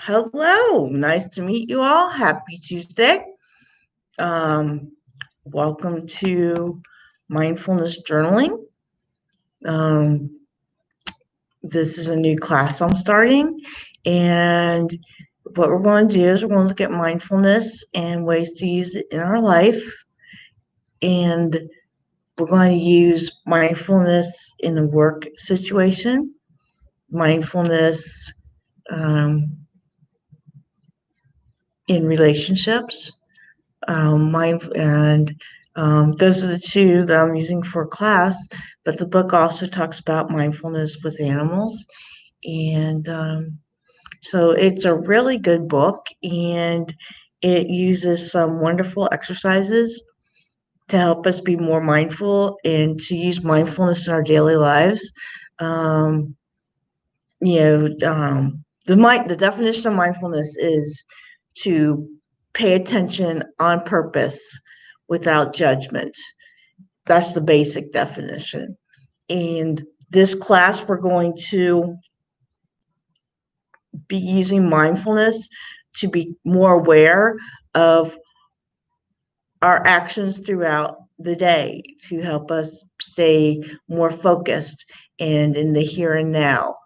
Hello, nice to meet you all. Happy Tuesday. Um, Welcome to Mindfulness Journaling. Um, this is a new class I'm starting, and what we're going to do is we're going to look at mindfulness and ways to use it in our life. And we're going to use mindfulness in a work situation, mindfulness in relationships, those are the two that I'm using for class. But the book also talks about mindfulness with animals, and so it's a really good book, and it uses some wonderful exercises to help us be more mindful and to use mindfulness in our daily lives. Um, you know, the definition of mindfulness is to pay attention on purpose without judgment. That's the basic definition. And this class, we're going to be using mindfulness to be more aware of our actions throughout the day to help us stay more focused and in the here and now.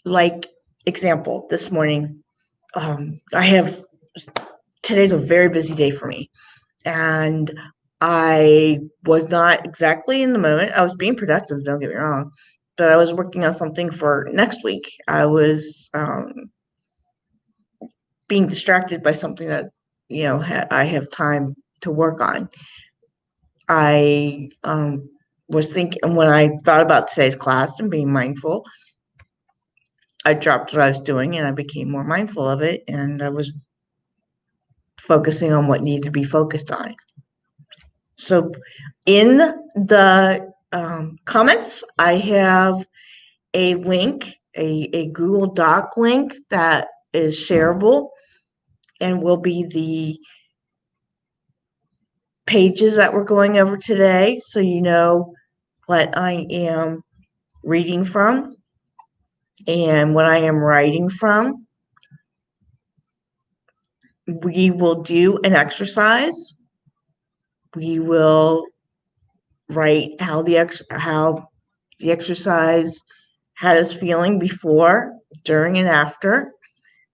Like, example, this morning, today's a very busy day for me. And I was not exactly in the moment. I was being productive, don't get me wrong, but I was working on something for next week. I was being distracted by something that, I have time to work on. I was thinking, when I thought about today's class and being mindful, I dropped what I was doing and I became more mindful of it. And I was focusing on what needed to be focused on. So in the comments, I have a link, a Google Doc link that is shareable and will be the pages that we're going over today, so you know what I am reading from and what I am writing from. We will do an exercise. We will write how the exercise had us feeling before, during, and after.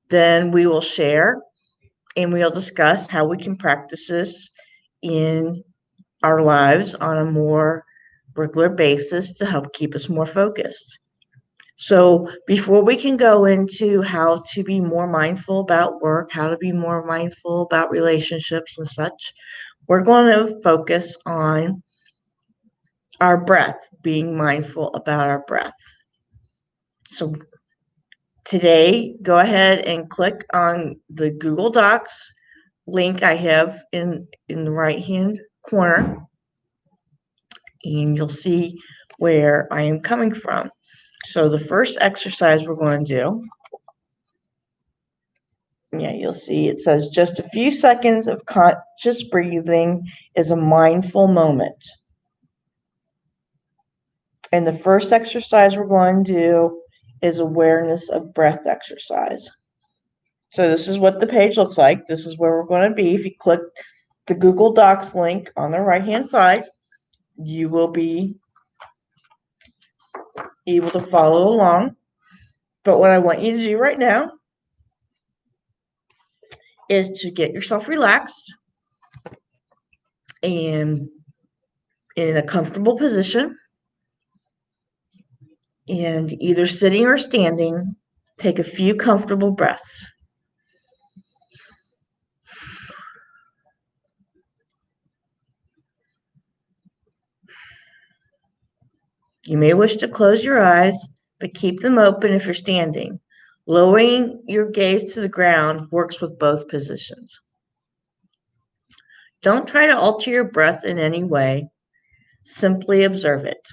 Then we will share and we'll discuss how we can practice this in our lives on a more regular basis to help keep us more focused. So before we can go into how to be more mindful about work, how to be more mindful about relationships and such, we're going to focus on our breath, being mindful about our breath. So today, go ahead and click on the Google Docs link I have in the right-hand corner, and you'll see where I am coming from. So the first exercise we're going to do, you'll see it says just a few seconds of conscious breathing is a mindful moment. And the first exercise we're going to do is awareness of breath exercise. So this is what the page looks like. This is where we're going to be. If you click the Google Docs link on the right-hand side, you will be able to follow along. But what I want you to do right now is to get yourself relaxed and in a comfortable position, and either sitting or standing, take a few comfortable breaths. You may wish to close your eyes, but keep them open if you're standing. Lowering your gaze to the ground works with both positions. Don't try to alter your breath in any way. Simply observe it.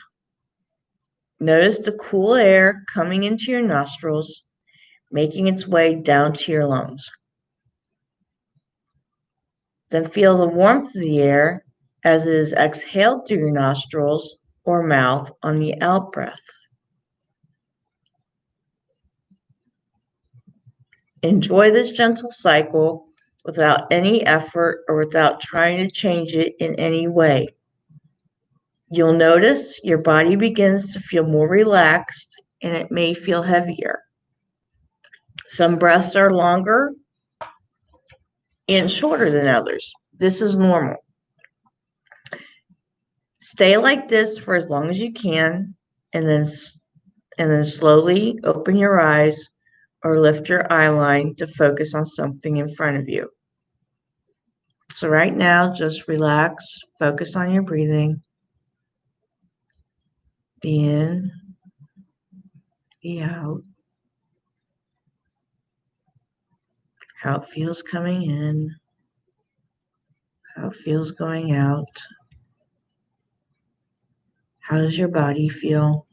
Notice the cool air coming into your nostrils, making its way down to your lungs. Then feel the warmth of the air as it is exhaled through your nostrils or mouth on the out breath. Enjoy this gentle cycle without any effort or without trying to change it in any way. You'll notice your body begins to feel more relaxed and it may feel heavier. Some breaths are longer and shorter than others. This is normal. Stay like this for as long as you can, and then slowly open your eyes or lift your eye line to focus on something in front of you. So right now, just relax, focus on your breathing. The in, the out. How it feels coming in, how it feels going out. How does your body feel?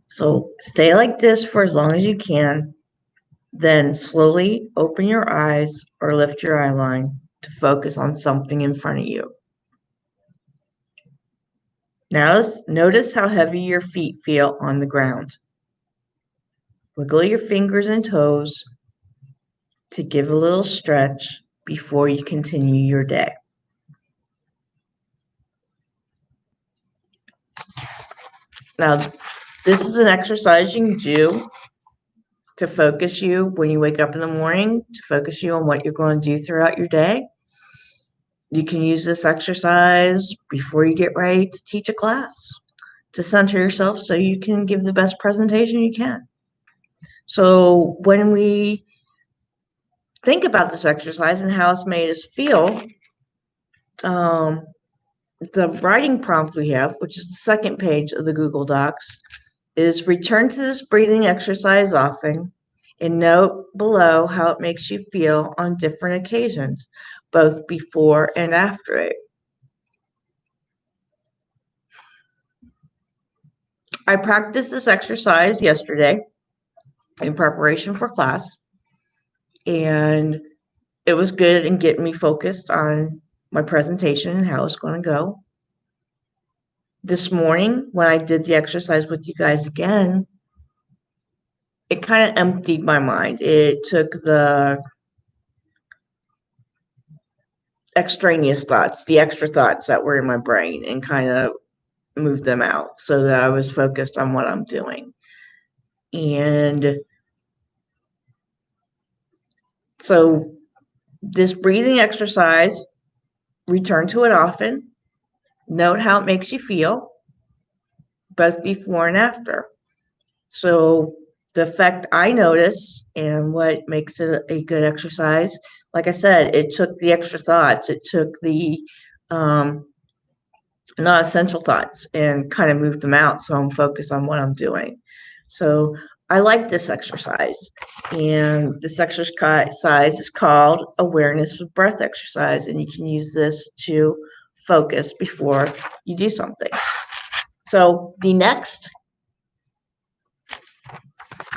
So stay like this for as long as you can. Then slowly open your eyes or lift your eye line to focus on something in front of you. Now notice how heavy your feet feel on the ground. Wiggle your fingers and toes to give a little stretch before you continue your day. Now, this is an exercise you can do to focus you when you wake up in the morning, to focus you on what you're going to do throughout your day. You can use this exercise before you get ready to teach a class, to center yourself so you can give the best presentation you can. So when we think about this exercise and how it's made us feel, the writing prompt we have, which is the second page of the Google Docs, is return to this breathing exercise often and note below how it makes you feel on different occasions, both before and after it. I practiced this exercise yesterday in preparation for class, and it was good in getting me focused on my presentation and how it's going to go. This morning, when I did the exercise with you guys again, it kind of emptied my mind. It took the extraneous thoughts, the extra thoughts that were in my brain, and kind of moved them out so that I was focused on what I'm doing. And so this breathing exercise, return to it often, note how it makes you feel, both before and after. So the effect I notice and what makes it a good exercise, like I said, it took the extra thoughts, it took the not essential thoughts and kind of moved them out so I'm focused on what I'm doing. So I like this exercise, and this exercise is called awareness with breath exercise, and you can use this to focus before you do something. So the next,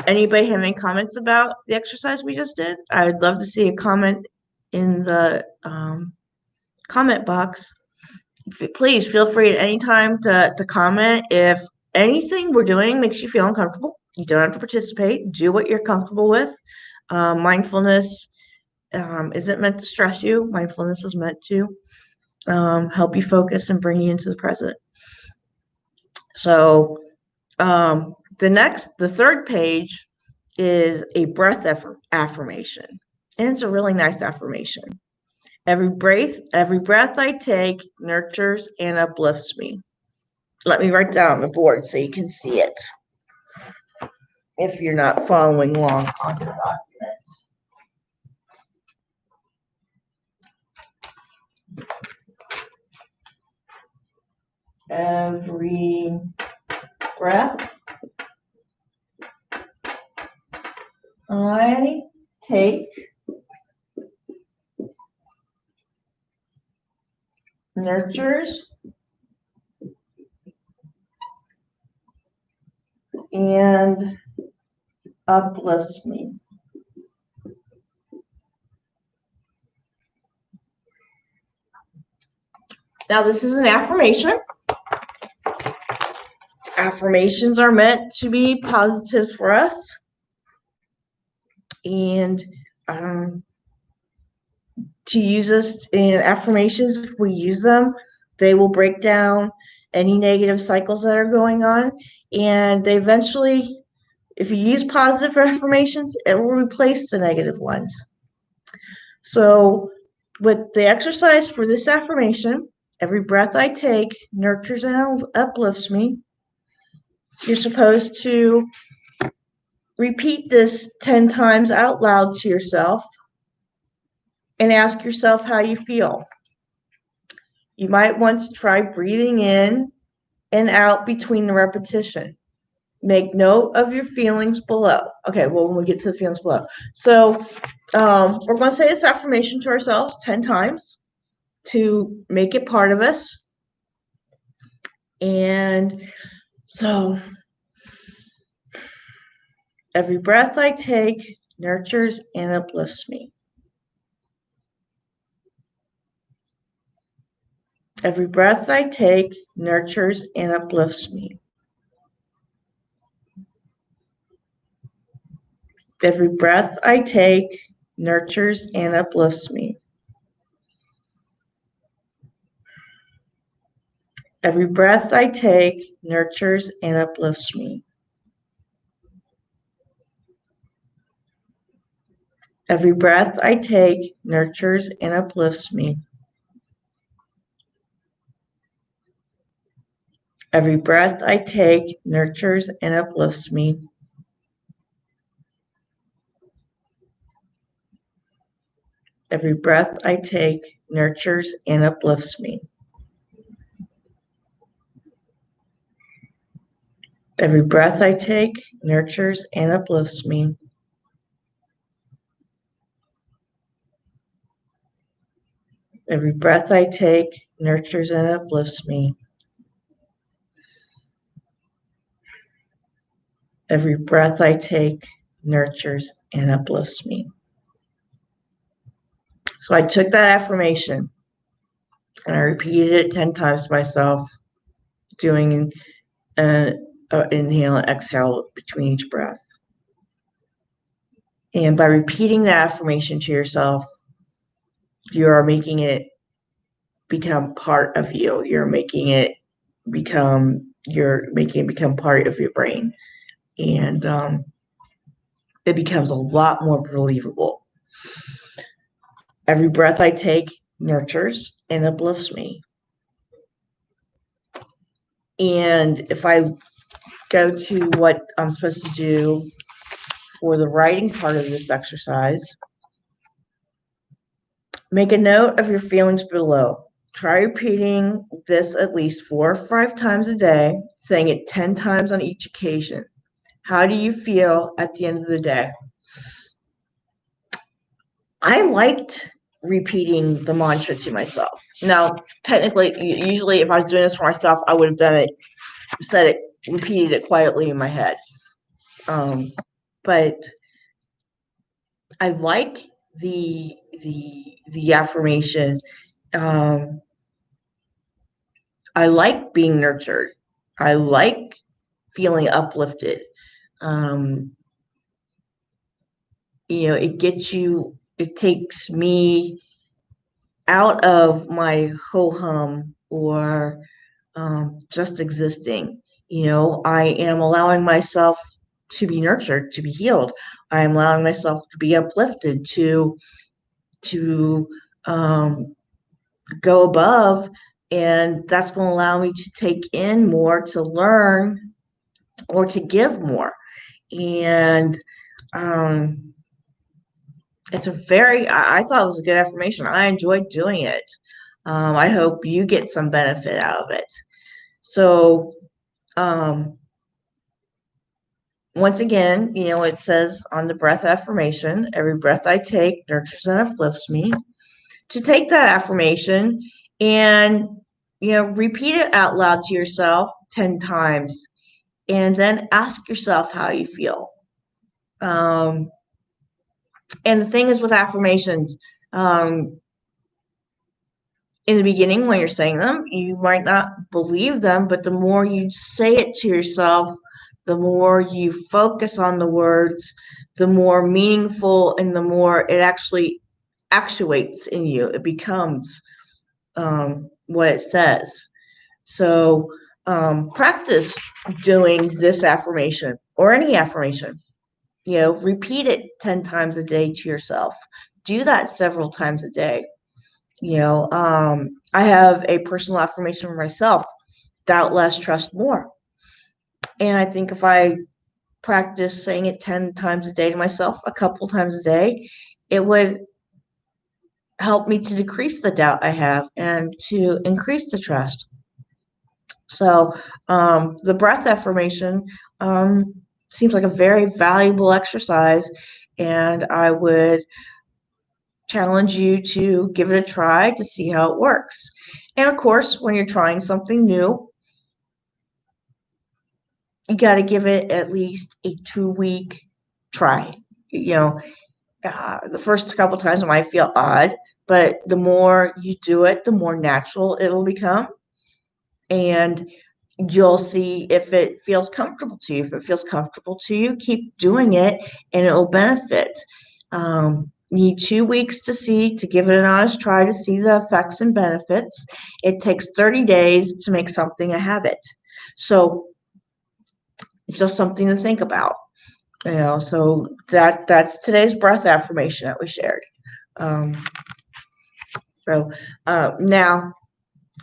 anybody have any comments about the exercise we just did? I'd love to see a comment in the comment box. Please feel free at any time to comment. If anything we're doing makes you feel uncomfortable, you don't have to participate. Do what you're comfortable with. Mindfulness isn't meant to stress you. Mindfulness is meant to help you focus and bring you into the present. So the third page is a breath affirmation. And it's a really nice affirmation. Every breath I take nurtures and uplifts me. Let me write down on the board so you can see it if you're not following along on the document. Every breath I take nurtures and uplifts me. Now, this is an affirmation. Affirmations are meant to be positives for us. And to use this in affirmations, if we use them, they will break down any negative cycles that are going on. And they eventually, if you use positive affirmations, it will replace the negative ones. So with the exercise for this affirmation, every breath I take nurtures and uplifts me. You're supposed to repeat this 10 times out loud to yourself and ask yourself how you feel. You might want to try breathing in and out between the repetition. Make note of your feelings below. Okay, well, when we get to the feelings below. So we're going to say this affirmation to ourselves 10 times to make it part of us. And so every breath I take nurtures and uplifts me. Every breath I take nurtures and uplifts me. Every breath I take nurtures and uplifts me. Every breath I take nurtures and uplifts me. Every breath I take nurtures and uplifts me. Every breath I take nurtures and uplifts me. Every breath I take nurtures and uplifts me. Every breath I take nurtures and uplifts me. Every breath I take nurtures and uplifts me. Every breath I take nurtures and uplifts me. So I took that affirmation and I repeated it 10 times to myself, doing an inhale and exhale between each breath. And by repeating the affirmation to yourself, you are making it become part of you. You're making it become part of your brain. And it becomes a lot more believable. Every breath I take nurtures and uplifts me. And if I go to what I'm supposed to do for the writing part of this exercise, make a note of your feelings below. Try repeating this at least 4 or 5 times a day, saying it 10 times on each occasion. How do you feel at the end of the day? I liked repeating the mantra to myself. Now, technically, usually if I was doing this for myself, I would have done it, repeated it quietly in my head. But I like the affirmation. I like being nurtured. I like feeling uplifted. It takes me out of my ho-hum or just existing. I am allowing myself to be nurtured, to be healed. I am allowing myself to be uplifted, to go above, and that's going to allow me to take in more, to learn, or to give more. And it's I thought it was a good affirmation. I enjoyed doing it. I hope you get some benefit out of it. So, once again, it says on the breath affirmation, every breath I take nurtures and uplifts me. To take that affirmation and, repeat it out loud to yourself 10 times, and then ask yourself how you feel. And the thing is with affirmations, in the beginning, when you're saying them, you might not believe them, but the more you say it to yourself, the more you focus on the words, the more meaningful and the more it actually actuates in you. It becomes what it says. So practice doing this affirmation or any affirmation. Repeat it 10 times a day to yourself. Do that several times a day. I have a personal affirmation for myself: doubt less, trust more. And I think if I practice saying it 10 times a day to myself, a couple times a day, it would help me to decrease the doubt I have and to increase the trust. So the breath affirmation seems like a very valuable exercise, and I would challenge you to give it a try to see how it works. And of course, when you're trying something new, you got to give it at least a 2-week try. The first couple times it might feel odd, but the more you do it, the more natural it will become. And you'll see if it feels comfortable to you. If it feels comfortable to you, keep doing it and it will benefit. You need 2 weeks to give it an honest try to see the effects and benefits. It takes 30 days to make something a habit. So it's just something to think about. So that's today's breath affirmation that we shared. Now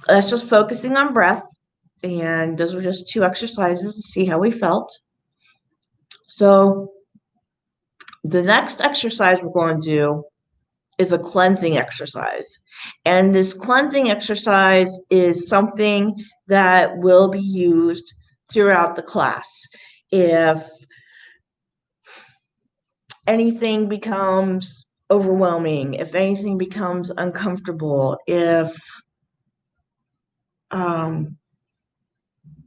that's just focusing on breath. And those were just 2 exercises to see how we felt. So the next exercise we're going to do is a cleansing exercise. And this cleansing exercise is something that will be used throughout the class. If anything becomes overwhelming, if anything becomes uncomfortable, if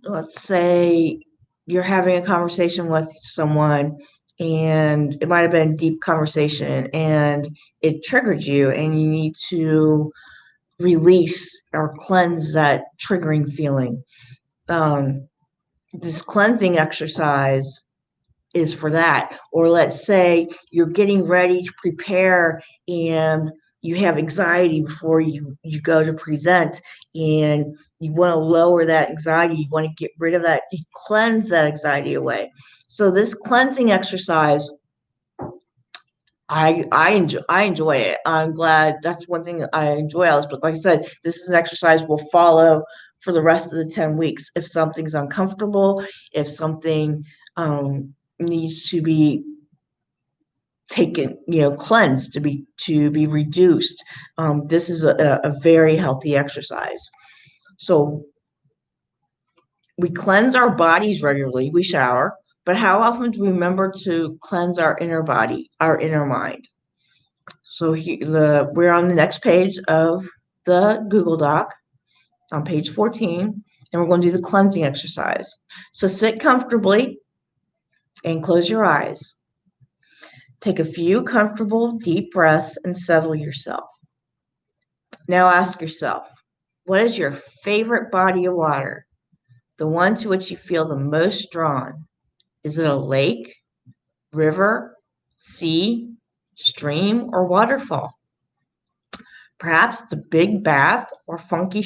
let's say you're having a conversation with someone and it might have been a deep conversation and it triggered you and you need to release or cleanse that triggering feeling. This cleansing exercise is for that. Or let's say you're getting ready to prepare and you have anxiety before you go to present and you want to lower that anxiety, you want to get rid of that, you cleanse that anxiety away. So this cleansing exercise, I enjoy it. I'm glad that's one thing that I enjoy, Alice. But like I said, this is an exercise we'll follow for the rest of the 10 weeks. If something's uncomfortable, if something needs to be taken, cleansed, to be reduced, this is a very healthy exercise. So we cleanse our bodies regularly. We shower. But how often do we remember to cleanse our inner body, our inner mind? So we're on the next page of the Google Doc, on page 14, and we're going to do the cleansing exercise. So sit comfortably and close your eyes. Take a few comfortable, deep breaths and settle yourself. Now ask yourself, what is your favorite body of water? The one to which you feel the most drawn? Is it a lake, river, sea, stream, or waterfall? Perhaps it's a big bath or funky